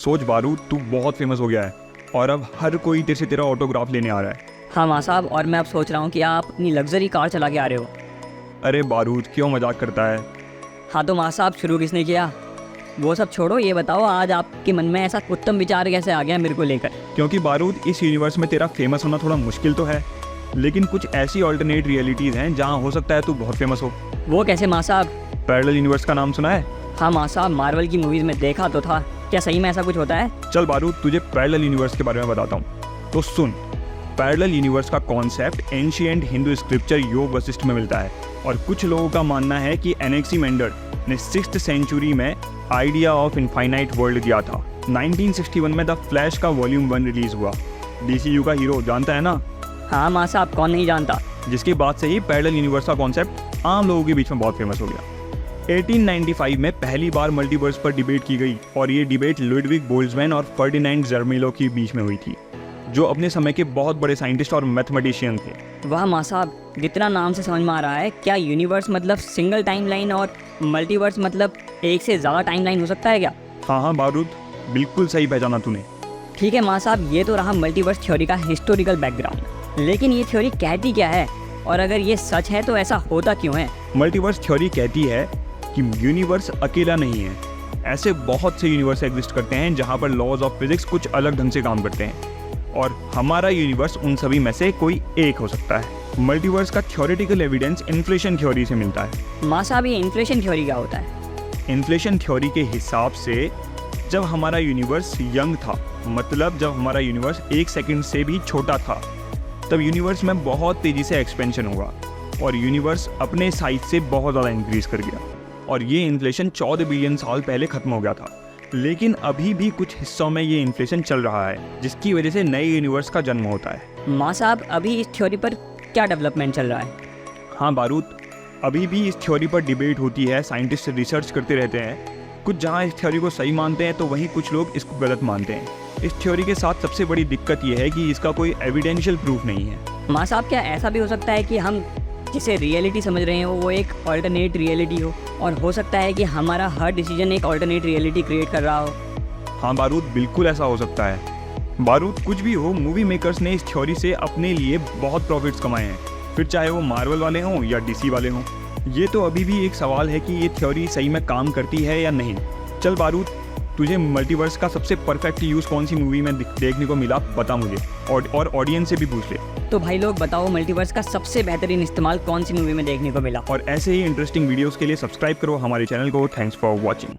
सोच बारूद, तू बहुत फेमस हो गया है और अब हर कोई तेरे से तेरा ऑटोग्राफ लेने आ रहा है। हाँ माँ साहब, और मैं अब सोच रहा हूँ कि आप अपनी लग्जरी कार चला के आ रहे हो। अरे बारूद, क्यों मजाक करता है? हाँ तो माँ साहब, शुरू किसने किया? वो सब छोड़ो, ये बताओ आज आपके मन में ऐसा उत्तम विचार कैसे आ गया मेरे को लेकर? क्योंकि बारूद, इस यूनिवर्स में तेरा फेमस होना थोड़ा मुश्किल तो है, लेकिन कुछ ऐसी ऑल्टरनेट रियलिटीज़ हैं जहाँ हो सकता है तू बहुत फेमस हो। वो कैसे माँ साहब? पैरेलल यूनिवर्स का नाम सुना है? हाँ माँ साहब, मार्वल की मूवीज़ में देखा तो था। क्या सही में ऐसा कुछ होता है? चल बारूद, तुझे पैरेलल यूनिवर्स के बारे में बताता हूँ, तो सुन। पैरेलल यूनिवर्स का कॉन्सेप्ट एंशिएंट हिंदू स्क्रिप्चर योग वशिष्ठ में मिलता है और कुछ लोगों का मानना है कि एनेक्सीमेंडर ने 6th सेंचुरी में आइडिया ऑफ इनफाइनाइट वर्ल्ड दिया था। 1961 में द फ्लैश का वॉल्यूम 1 रिलीज हुआ। DCU का हीरो जानता है ना? हाँ माँ साहब, कौन नहीं जानता। जिसके बाद से ही पैरेलल यूनिवर्स का कॉन्सेप्ट आम लोगों के बीच में बहुत फेमस हो गया। 1895 में पहली बार मल्टीवर्स पर डिबेट की गई और ये डिबेट लुडविग बोल्ट्जमैन और फर्डिनेंड ज़र्मेलो के बीच में हुई थी, जो अपने समय के बहुत बड़े साइंटिस्ट और मैथमेटिशियन थे। वाह माँ साहब, जितना नाम से समझ में आ रहा है, क्या यूनिवर्स मतलब सिंगल टाइमलाइन और मल्टीवर्स मतलब एक से ज़्यादा टाइमलाइन हो सकता है क्या? हाँ बारूद, बिल्कुल सही पहचाना तूने। ठीक है माँ साहब, ये तो रहा मल्टीवर्स थ्योरी का हिस्टोरिकल बैकग्राउंड, लेकिन ये थ्योरी कहती क्या है और अगर ये सच है तो ऐसा होता क्यों है? मल्टीवर्स थ्योरी कहती है कि यूनिवर्स अकेला नहीं है। ऐसे बहुत से यूनिवर्स एग्जिस्ट करते हैं जहाँ पर लॉज ऑफ फिजिक्स कुछ अलग ढंग से काम करते हैं और हमारा यूनिवर्स उन सभी में से कोई एक हो सकता है। मल्टीवर्स का थ्योरेटिकल एविडेंस इन्फ्लेशन थ्योरी से मिलता है। माँ साहब, ये इन्फ्लेशन थ्योरी क्या होता है? इन्फ्लेशन थ्योरी के हिसाब से जब हमारा यूनिवर्स यंग था, मतलब जब हमारा यूनिवर्स 1 सेकंड से भी छोटा था, तब यूनिवर्स में बहुत तेज़ी से एक्सपेंशन हुआ और यूनिवर्स अपने साइज से बहुत ज़्यादा इंक्रीज कर गया और ये इन्फ्लेशन 14 बिलियन साल पहले ख़त्म हो गया था। लेकिन अभी भी कुछ हिस्सों में ये इन्फ्लेशन चल रहा है, जिसकी वजह से नए यूनिवर्स का जन्म होता है। माँ साहब, अभी इस थ्योरी पर क्या डेवलपमेंट चल रहा है? हाँ बारूद, अभी भी इस थ्योरी पर डिबेट होती है, साइंटिस्ट रिसर्च करते रहते हैं। कुछ जहाँ इस थ्योरी को सही मानते हैं तो वहीं कुछ लोग इसको गलत मानते हैं। इस थ्योरी के साथ सबसे बड़ी दिक्कत यह है कि इसका कोई एविडेंशियल प्रूफ नहीं है। माँ साहब, क्या ऐसा भी हो सकता है कि हम जिसे रियलिटी समझ रहे हो वो एक ऑल्टरनेट रियलिटी हो और हो सकता है कि हमारा हर डिसीजन एक ऑल्टरनेट रियलिटी क्रिएट कर रहा हो? हाँ बारूद, बिल्कुल ऐसा हो सकता है। बारूद, कुछ भी हो, मूवी मेकर्स ने इस थ्योरी से अपने लिए बहुत प्रॉफिट्स कमाए हैं, फिर चाहे वो मार्वल वाले हों या DC वाले हों। ये तो अभी भी एक सवाल है कि ये थ्योरी सही में काम करती है या नहीं। चल बारूद, तुझे मल्टीवर्स का सबसे परफेक्ट यूज़ कौन सी मूवी में देखने को मिला, बता मुझे, और ऑडियंस से भी पूछ ले। तो भाई लोग बताओ, मल्टीवर्स का सबसे बेहतरीन इस्तेमाल कौन सी मूवी में देखने को मिला? और ऐसे ही इंटरेस्टिंग वीडियोस के लिए सब्सक्राइब करो हमारे चैनल को। Thanks for watching.